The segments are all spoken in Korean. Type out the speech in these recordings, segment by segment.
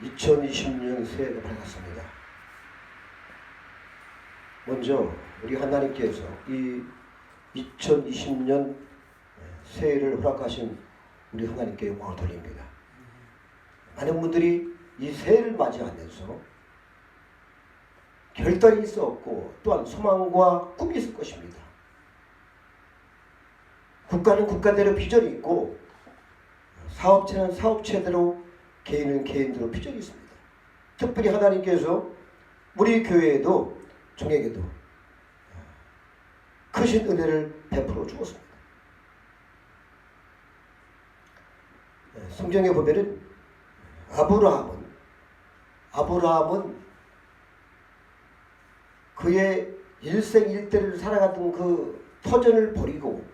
2020년 새해가 밝았습니다. 먼저 우리 하나님께서 이 2020년 새해를 허락하신 우리 하나님께 영광을 돌립니다. 많은 분들이 이 새해를 맞이하면서 결단이 있었고 또한 소망과 꿈이 있을 것입니다. 국가는 국가대로 비전이 있고 사업체는 사업체대로 개인은 개인대로 비전이 있습니다. 특별히 하나님께서 우리 교회에도 종에게도 크신 은혜를 베풀어 주었습니다. 성경에 보면은 아브라함은 그의 일생일대를 살아갔던 그 터전을 버리고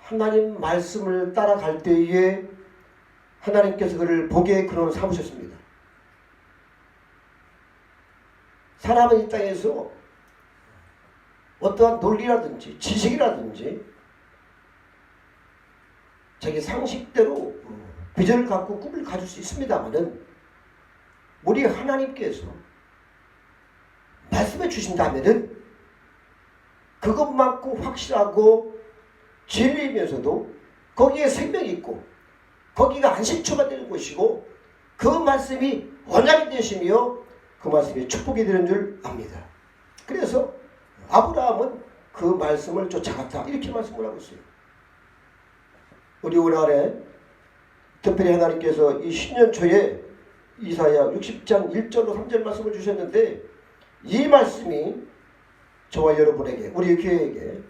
하나님 말씀을 따라갈 때에 하나님께서 그를 복의 근원을 삼으셨습니다. 사람은 이 땅에서 어떠한 논리라든지 지식이라든지 자기 상식대로 비전을 갖고 꿈을 가질 수 있습니다만은 우리 하나님께서 말씀해 주신다면은 그것만큼 확실하고 진리이면서도 거기에 생명이 있고 거기가 안식처가 되는 곳이고 그 말씀이 언약이 되시며 그 말씀이 축복이 되는 줄 압니다. 그래서 아브라함은 그 말씀을 쫓아갔다 이렇게 말씀을 하고 있어요. 우리 오늘날에 특별히 하나님께서 이 신년 초에 이사야 60장 1절로 3절 말씀을 주셨는데 이 말씀이 저와 여러분에게 우리 교회에게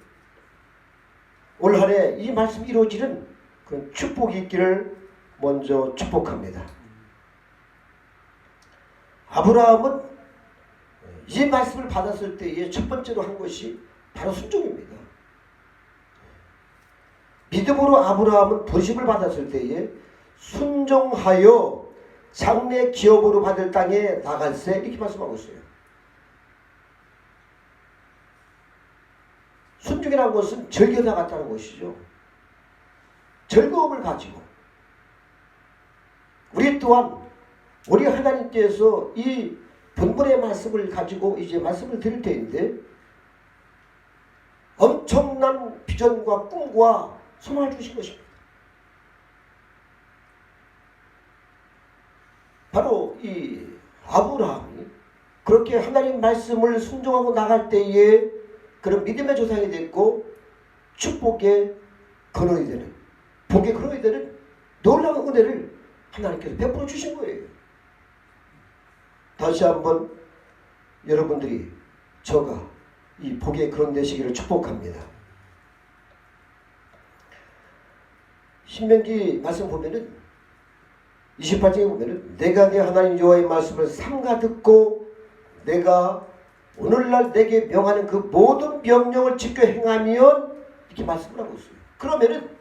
올 한 해 이 말씀이 이루어지는 그 축복이 있기를 먼저 축복합니다. 아브라함은 이 말씀을 받았을 때에 첫 번째로 한 것이 바로 순종입니다. 믿음으로 아브라함은 부르심을 받았을 때에 순종하여 장래 기업으로 받을 땅에 나갈세 이렇게 말씀하고 있어요. 순종이라는 것은 즐겨나갔다는 것이죠. 즐거움을 가지고 우리 또한 우리 하나님께서 이 본문의 말씀을 가지고 이제 말씀을 드릴 때인데 엄청난 비전과 꿈과 소망을 주신 것입니다. 바로 이 아브라함이 그렇게 하나님 말씀을 순종하고 나갈 때에 그런 믿음의 조상이 됐고 축복의 근원이 되는 복의 근원이 되는 놀라운 은혜를 하나님께서 베풀어 주신 거예요. 다시 한번 여러분들이 저가 이 복의 근원 되시기를 축복합니다. 신명기 말씀 보면은 28장에 보면은 내가 네 하나님 여호와의 말씀을 삼가 듣고 내가 오늘날 내게 명하는 그 모든 명령을 지켜 행하면 이렇게 말씀을 하고 있어요. 그러면은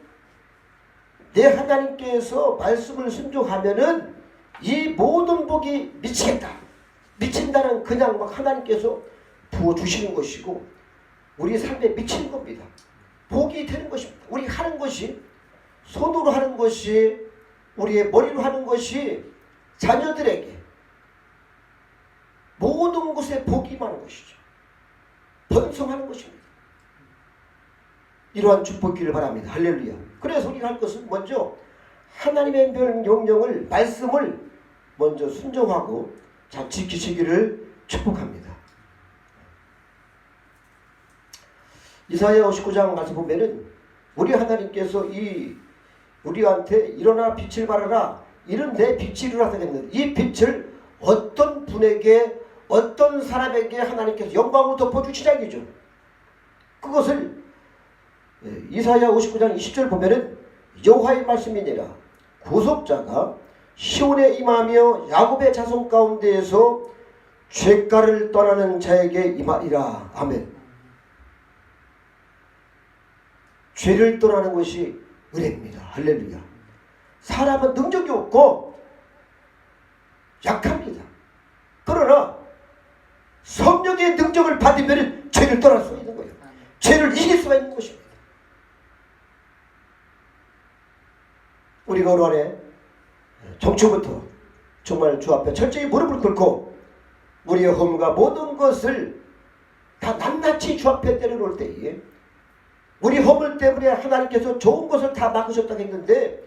내 하나님께서 말씀을 순종하면은 이 모든 복이 미치겠다. 미친다는 그냥 막 하나님께서 부어주시는 것이고 우리 삶에 미치는 겁니다. 복이 되는 것입니다. 우리 하는 것이 손으로 하는 것이 우리의 머리로 하는 것이 자녀들에게 모든 곳에 복이 많은 것이죠. 번성하는 것입니다. 이러한 축복기를 바랍니다. 할렐루야. 그래서 우리가 할 것은 먼저 하나님의 명령을 말씀을 먼저 순종하고 잘 지키시기를 축복합니다. 이사야 59장 말씀 보면은 우리 하나님께서 우리한테 일어나 빛을 발하라 이런 내 빛이 일어나야 되겠는데 이 빛을 어떤 분에게 어떤 사람에게 하나님께서 영광으로 덮어주시자 이죠. 그것을 이사야 59장 20절 보면은 여호와의 말씀이니라 구속자가 시온에 임하며 야곱의 자손 가운데에서 죄가를 떠나는 자에게 임하리라. 아멘. 죄를 떠나는 것이 은혜입니다. 할렐루야. 사람은 능력이 없고 약합니다. 그러나 성령의 능력을 받으면 죄를 떠날 수 있는 거예요. 죄를 이길 수가 있는 것입니다. 우리가 올 한해 정초부터 정말 주 앞에 철저히 무릎을 꿇고 우리의 허물과 모든 것을 다 낱낱이 주 앞에 때려놓을 때에 우리 허물 때문에 하나님께서 좋은 것을 다 막으셨다고 했는데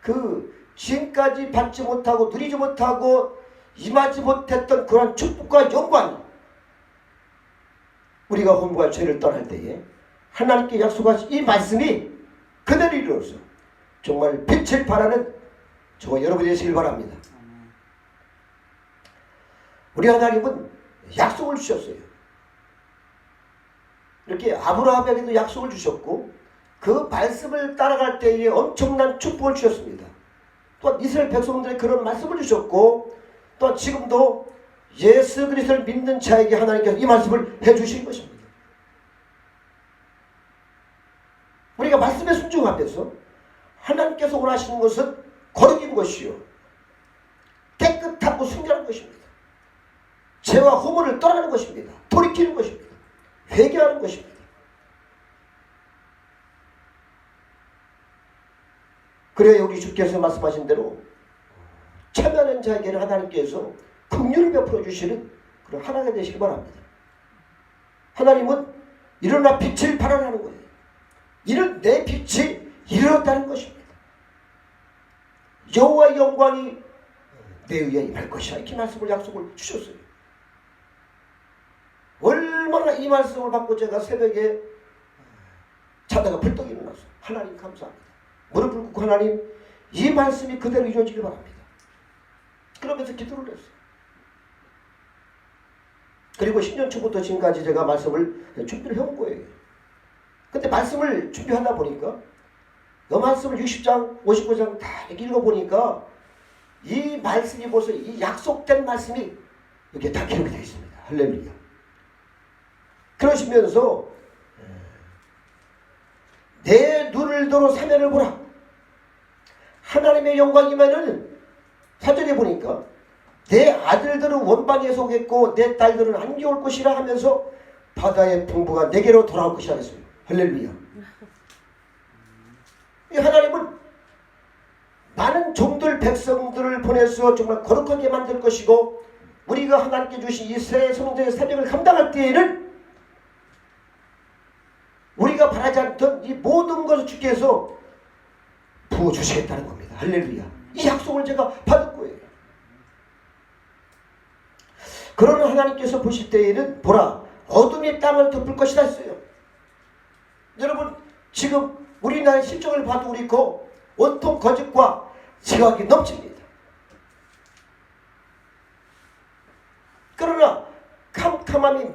그 지금까지 받지 못하고 누리지 못하고 임하지 못했던 그러한 축복과 영광, 우리가 허물과 죄를 떠날 때에 하나님께 약속하신 이 말씀이 그대로 이루어서 정말 빛을 발하는 저와 여러분이 되시길 바랍니다. 우리 하나님은 약속을 주셨어요. 이렇게 아브라함에게도 약속을 주셨고 그 말씀을 따라갈 때에 엄청난 축복을 주셨습니다. 또한 이스라엘 백성들에게 그런 말씀을 주셨고 또한 지금도 예수 그리스도를 믿는 자에게 하나님께서 이 말씀을 해주신 것입니다. 우리가 말씀에 순종하면서 하나님께서 원하시는 것은 거룩인 것이요 깨끗하고 순결한 것입니다. 죄와 허물을 떠나는 것입니다. 돌이키는 것입니다. 회개하는 것입니다. 그래야 우리 주께서 말씀하신 대로 참여하는 자에게는 하나님께서 긍휼을 베풀어 주시는 그런 하나가 되시기 바랍니다. 하나님은 일어나 빛을 발하라는 거예요. 이는 내 빛이 일어났다는 것입니다. 여호와의 영광이 내 위에 임할 것이라 이렇게 말씀을 약속을 주셨어요. 얼마나 이 말씀을 받고 제가 새벽에 자다가 벌떡 일어났어요. 하나님 감사합니다. 무릎을 꿇고 하나님 이 말씀이 그대로 이루어지길 바랍니다. 그러면서 기도를 했어요. 그리고 10년 초부터 지금까지 제가 말씀을 준비를 해온 거예요. 근데 말씀을 준비하다 보니까 그 말씀을 60장 59장 다 읽어보니까 이 말씀이 벌써 이 약속된 말씀이 이렇게 다 기록이 되어 있습니다. 할렐루야. 그러시면서 내 눈을 들어 사면을 보라. 하나님의 영광이면은 사절에 보니까 내 아들들은 원방에 속했고 내 딸들은 안개 올 것이라 하면서 바다의 풍부가 내게로 돌아올 것이라 했어요. 할렐루야. 이 하나님은 많은 종들 백성들을 보내서 정말 거룩하게 만들 것이고 우리가 하나님께 주신 이 새 성도의 사명을 감당할 때에는 우리가 바라지 않던 이 모든 것을 주께서 부어주시겠다는 겁니다. 할렐루야. 이 약속을 제가 받은 거예요. 그러나 하나님께서 보실 때에는 보라 어둠이 땅을 덮을 것이라 했어요. 여러분 지금 우리나라의 실정을 봐도 그렇고 온통 거짓과 지각이 넘칩니다. 그러나 캄캄함이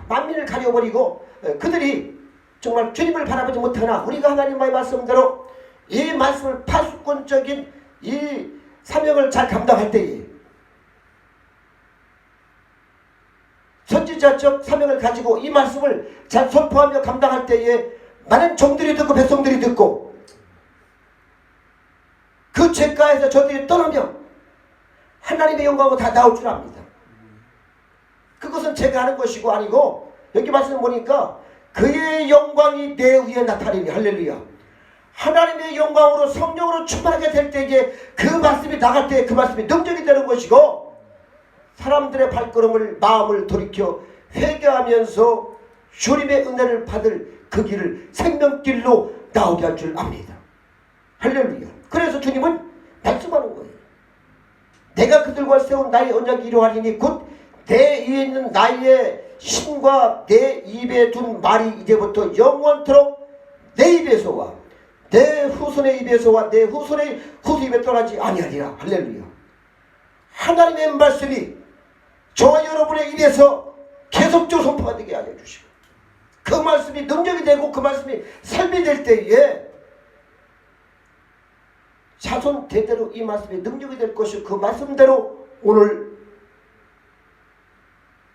만민을 가려버리고 그들이 정말 주님을 바라보지 못하나 우리가 하나님의 말씀대로 이 말씀을 파수꾼적인 이 사명을 잘 감당할 때에 선지자적 사명을 가지고 이 말씀을 잘 선포하며 감당할 때에 많은 종들이 듣고 백성들이 듣고 그 죄가에서 저들이 떠나며 하나님의 영광으로 다 나올 줄 압니다. 그것은 제가 하는 것이고 아니고 여기 말씀을 보니까 그의 영광이 내 위에 나타나니 할렐루야. 하나님의 영광으로 성령으로 충만하게 될 때에 그 말씀이 나갈 때 그 말씀이 능력이 되는 것이고 사람들의 발걸음을 마음을 돌이켜 회개하면서 주님의 은혜를 받을 그 길을 생명길로 나오게 할 줄 압니다. 할렐루야. 그래서 주님은 말씀하는 거예요. 내가 그들과 세운 나의 언약이 이루하리니 곧 내 위에 있는 나의 신과 내 입에 둔 말이 이제부터 영원토록 내 입에서와 내 후손의 입에서와 내 후손의 후손 입에 떠나지 아니하리라. 할렐루야. 하나님의 말씀이 저와 여러분의 입에서 계속적으로 선포가 되게 알려주시고 그 말씀이 능력이 되고 그 말씀이 삶이 될 때에 자손 대대로 이 말씀이 능력이 될 것이고 그 말씀대로 오늘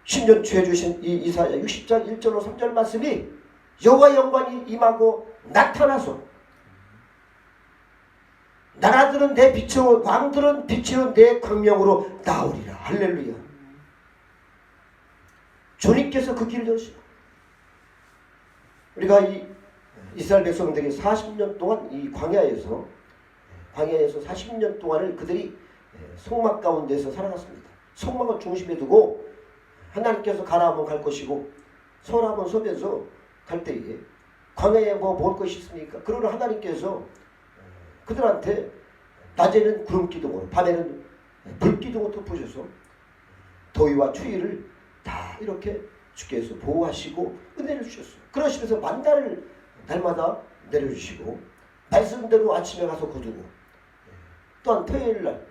10년 주해 주신 이 이사야 60장 1절로 3절 말씀이 여호와의 영광이 임하고 나타나서 나라들은 내 빛으로 왕들은 빛으로 내 광명으로 나오리라. 할렐루야. 주님께서 그 길을 여시고 우리가 이 이스라엘 백성들이 40년 동안 이 광야에서 40년 동안을 그들이 속막 가운데서 살아갔습니다. 속막을 중심에 두고 하나님께서 가라 하면 갈 것이고 서라 하면 서면서 갈 때에 광야에 뭐 먹을 것이 있습니까? 그러나 하나님께서 그들한테 낮에는 구름 기둥으로 밤에는 불 기둥으로 덮으셔서 더위와 추위를 다 이렇게 주께서 보호하시고 은혜를 주셨어요. 그러시면서 만나를 날마다 내려주시고 말씀대로 아침에 가서 거두고 또한 토요일날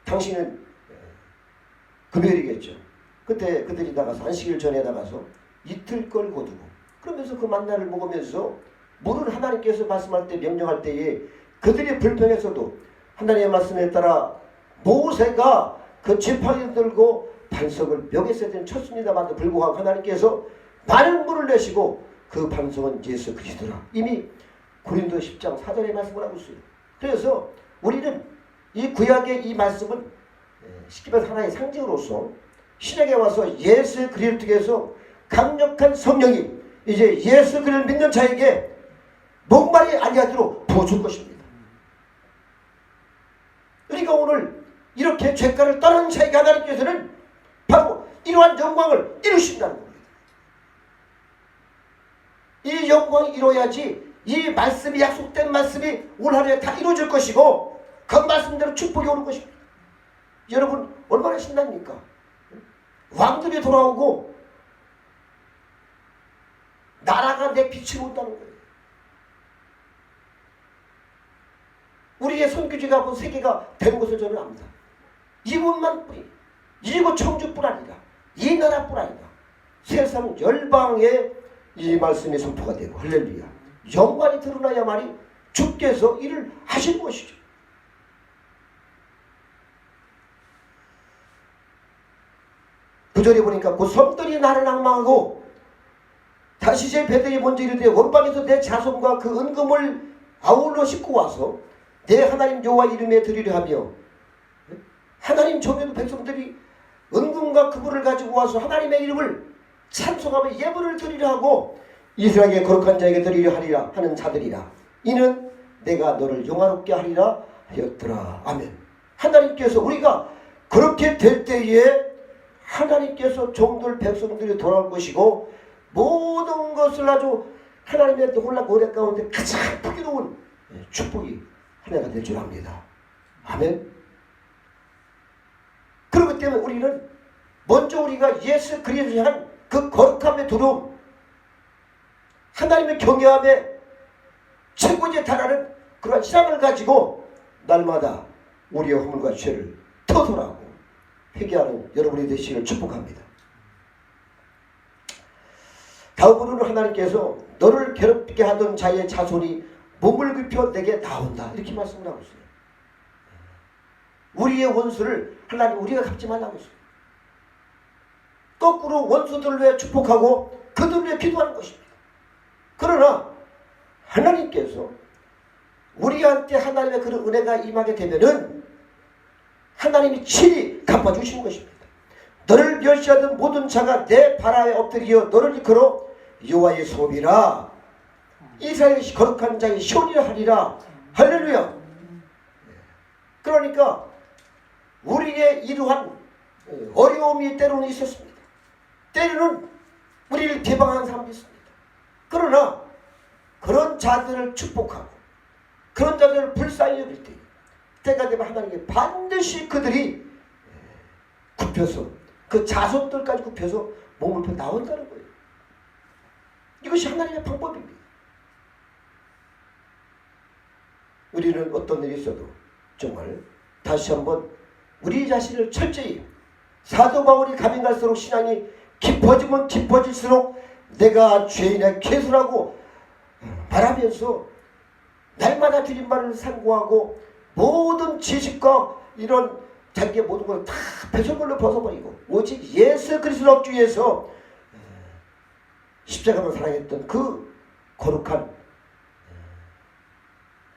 당신은 금요일이겠죠. 그때 그들이 나가서 안식일 전에 나가서 이틀 걸 거두고 그러면서 그 만나를 먹으면서 물을 하나님께서 말씀할 때 명령할 때에 그들이 불평해서도 하나님의 말씀에 따라 모세가 그 지팡이를 들고 반석을 벽에 세든 쳤습니다만 불구하고 하나님께서 많은 물을 내시고 그 반석은 예수 그리스도라. 이미 고린도 10장 4절의 말씀을 하고 있어요. 그래서 우리는 이 구약의 이 말씀은 쉽게 말해서 하나의 상징으로서 신약에 와서 예수 그리스도께서 강력한 성령이 이제 예수 그리스도를 믿는 자에게 목말이 아니하도록 부어줄 것입니다. 그러니까 오늘 이렇게 죄가를 떠난 자에게 하나님께서는 바로 이러한 영광을 이루신다는 겁니다. 이 영광이 이루어야지 이 말씀이 약속된 말씀이 올 하루에 다 이루어질 것이고 그 말씀대로 축복이 오는 것입니다. 여러분 얼마나 신납니까? 왕들이 돌아오고 나라가 내 빛을 온다는 거예요. 우리의 선교지가 뭐 세계가 되는 것을 저는 압니다. 이곳만 뿐이 이곳 청주뿐 아니라 이 나라뿐 아니라 세상 열방에 이 말씀이 선포가 되고 할렐루야 영광이 드러나야만이 주께서 일을 하신 것이죠. 구절에 보니까 그 섬들이 나를 낭망하고 다시 제 배들이 먼저 이르되 원방에서 내 자손과 그 은금을 아울러 싣고 와서 내 하나님 여호와 이름에 드리려 하며 하나님 정예도 백성들이 은금과 그물을 가지고 와서 하나님의 이름을 찬송하며 예물을 드리려 하고 이스라엘의 거룩한 자에게 드리려 하리라 하는 자들이라. 이는 내가 너를 영화롭게 하리라 하였더라. 아멘. 하나님께서 우리가 그렇게 될 때에 하나님께서 종들 백성들이 돌아올 것이고 모든 것을 아주 하나님의 놀랍 은혜 가운데 가장 풍요로운 축복이 하나가 될 줄 압니다. 아멘. 그렇기 때문에 우리는 먼저 우리가 예수 그리스도를 향한 그 거룩함의 두려움 하나님의 경외함에 최고에 달하는 그러한 신앙을 가지고 날마다 우리의 허물과 죄를 터설하고 회개하는 여러분이 되시기를 축복합니다. 다음으로는 하나님께서 너를 괴롭게 하던 자의 자손이 몸을 굽혀 내게 나온다 이렇게 말씀을 하고 있어요. 우리의 원수를 하나님 우리가 갚지 말라고 했어요. 거꾸로 원수들을 위해 축복하고 그들을 위해 기도하는 것입니다. 그러나 하나님께서 우리한테 하나님의 그런 은혜가 임하게 되면은 하나님이 친히 갚아주시는 것입니다. 너를 멸시하던 모든 자가 내 발아에 엎드려 너를 이끌어 여호와의 소비라 이스라엘의 거룩한 자의 시온이라 하리라. 할렐루야. 그러니까 우리의 이러한 어려움이 때로는 있었습니다. 때로는 우리를 개방한 사람도 있습니다. 그러나 그런 자들을 축복하고 그런 자들을 불쌍히 여길 때가 되면 하나님께 반드시 그들이 굽혀서 그 자손들까지 굽혀서 몸을 펴 나온다는 거예요. 이것이 하나님의 방법입니다. 우리는 어떤 일이 있어도 정말 다시 한번 우리 자신을 철저히 사도 바울이 가면 갈수록 신앙이 깊어지면 깊어질수록 내가 죄인의 괴수라고 말하면서 날마다 줄임말을 상고하고 모든 지식과 이런 자기의 모든 걸 다 배설물로 벗어버리고 오직 예수 그리스도 억주에서 십자가만 사랑했던 그 거룩한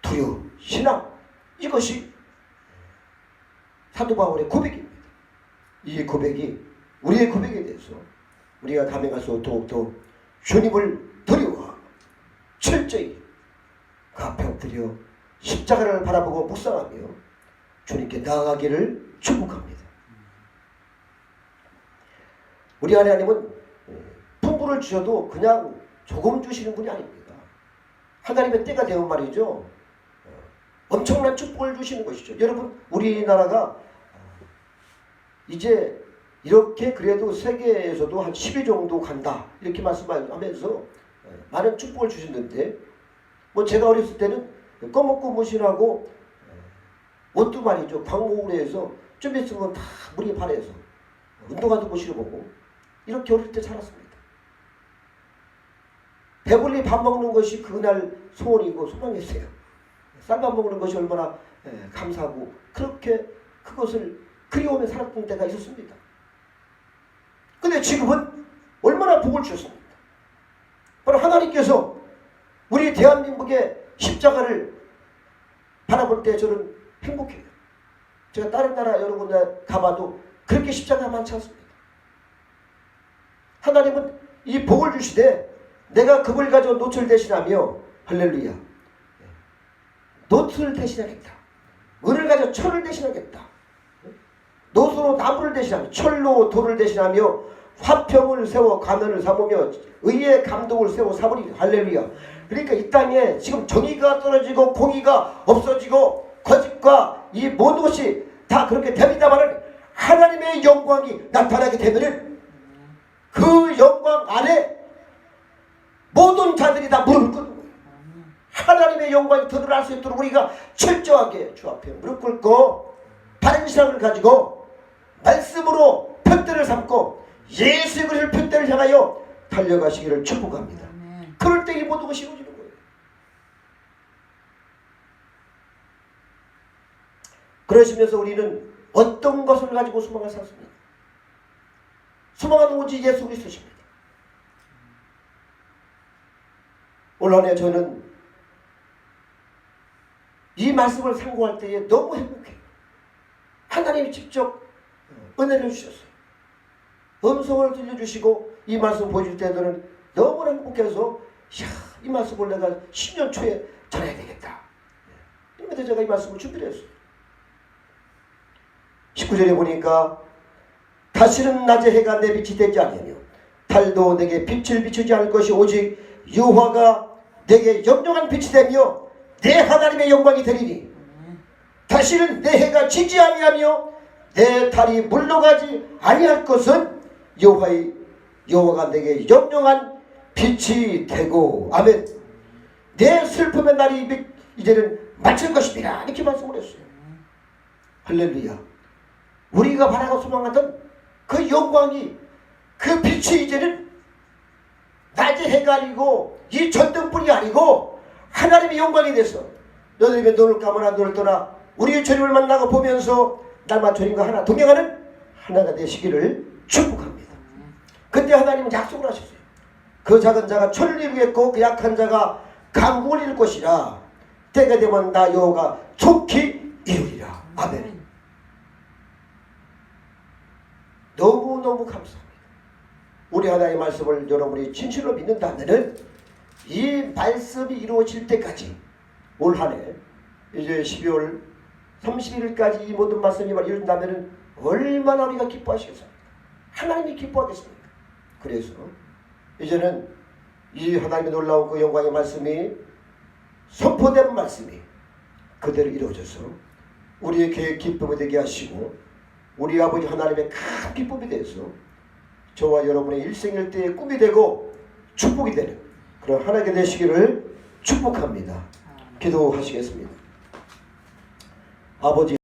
두려움, 신앙 이것이 사도 바울의 고백입니다. 이 고백이 우리의 고백에 대해서 우리가 가면 갈수록 더욱더 주님을 두려워하고 철저히 그 앞에 엎드려 십자가를 바라보고 묵상하며 주님께 나아가기를 축복합니다. 우리 하나님은 풍부를 주셔도 그냥 조금 주시는 분이 아닙니다. 하나님의 때가 되면 말이죠, 엄청난 축복을 주시는 것이죠. 여러분, 우리나라가 이제 이렇게 그래도 세계에서도 한 10위 정도 간다 이렇게 말씀하면서 많은 축복을 주셨는데, 뭐 제가 어렸을 때는 꺼먹고 무신하고 옷도 말이죠, 광고울에서 좀 있으면 다 물이 발해서 운동화도 못 신어보고 이렇게 어릴 때 살았습니다. 배불리 밥 먹는 것이 그날 소원이고 소망이었어요. 쌀밥 먹는 것이 얼마나 감사하고 그렇게 그것을 그리워하며 살았던 때가 있었습니다. 근데 지금은 얼마나 복을 주셨습니까? 바로 하나님께서 우리 대한민국의 십자가를 바라볼 때 저는 행복해요. 제가 다른 나라 여러 군데 가봐도 그렇게 십자가 많지 않습니다. 하나님은 이 복을 주시되 내가 금을 가지고 노트를 대신하며, 할렐루야, 노트를 대신하겠다. 은을 가지고 철을 대신하겠다. 노소로 나무를 대신하며 철로 돌을 대신하며 화평을 세워 가면을 삼으며 의의 감독을 세워 삼으리. 할렐루야. 그러니까 이 땅에 지금 정의가 떨어지고 공의가 없어지고 거짓과 이 모든 것이 다 그렇게 됩니다마는 하나님의 영광이 나타나게 되면은 그 영광 안에 모든 자들이 다 무릎을 꿇는 거예요. 하나님의 영광이 드러날 수 있도록 우리가 철저하게 주 앞에 무릎 꿇고 바른 신앙을 가지고 말씀으로 표대를 삼고 예수 그리스도의 표대를 향하여 달려가시기를 축복합니다. 그럴 때 이 모든 것이 이루어지는 거예요. 그러시면서 우리는 어떤 것을 가지고 소망을 삼습니까? 소망은 오직 예수 그리스도십니다. 올 한 해 저는 이 말씀을 상고할 때에 너무 행복해요. 하나님이 직접 은혜를 주셨어요. 음성을 들려주시고 이 말씀 보여줄 때는 너무 행복해서, 이야, 이 말씀을 내가 10년 초에 전해야 되겠다. 그래서 제가 이 말씀을 준비를 했어요. 19절에 보니까 다시는 낮에 해가 내 빛이 되지 아니하며 달도 내게 빛을 비추지 않을 것이 오직 여호와가 내게 영영한 빛이 되며 내 하나님의 영광이 되리니 다시는 내 해가 지지 아니하며 내 달이 물러가지 아니할 것은 여호와가 내게 영영한 빛이 되고, 아멘. 내 슬픔의 날이 이제는 마칠 것입니다. 이렇게 말씀을 했어요. 할렐루야. 우리가 바라고 소망하던 그 영광이, 그 빛이 이제는 낮에 해가 아니고 이 전등불이 아니고 하나님의 영광이 돼서 너희들이 눈을 감으나 눈을 떠나 우리의 주님을 만나고 보면서 날마다 주님과 하나 동행하는 하나가 되시기를 축복합니다. 그때 하나님은 약속을 하셨어요. 그 작은 자가 철을 이루겠고 그 약한 자가 강국을 이룰 것이라. 때가 되면 나 여호와가 속히 이루리라. 아멘. 너무너무 감사합니다. 우리 하나님의 말씀을 여러분이 진실로 믿는다면 이 말씀이 이루어질 때까지 올 한 해 이제 12월 31일까지 이 모든 말씀이 이루어진다면 얼마나 우리가 기뻐하시겠습니까? 하나님이 기뻐하겠습니까? 그래서 이제는 이 하나님의 놀라운 그 영광의 말씀이 선포된 말씀이 그대로 이루어져서 우리의 기쁨이 되게 하시고 우리 아버지 하나님의 큰 기쁨이 되어서 저와 여러분의 일생일대의 꿈이 되고 축복이 되는 그런 하나님이 되시기를 축복합니다. 기도하시겠습니다. 아버지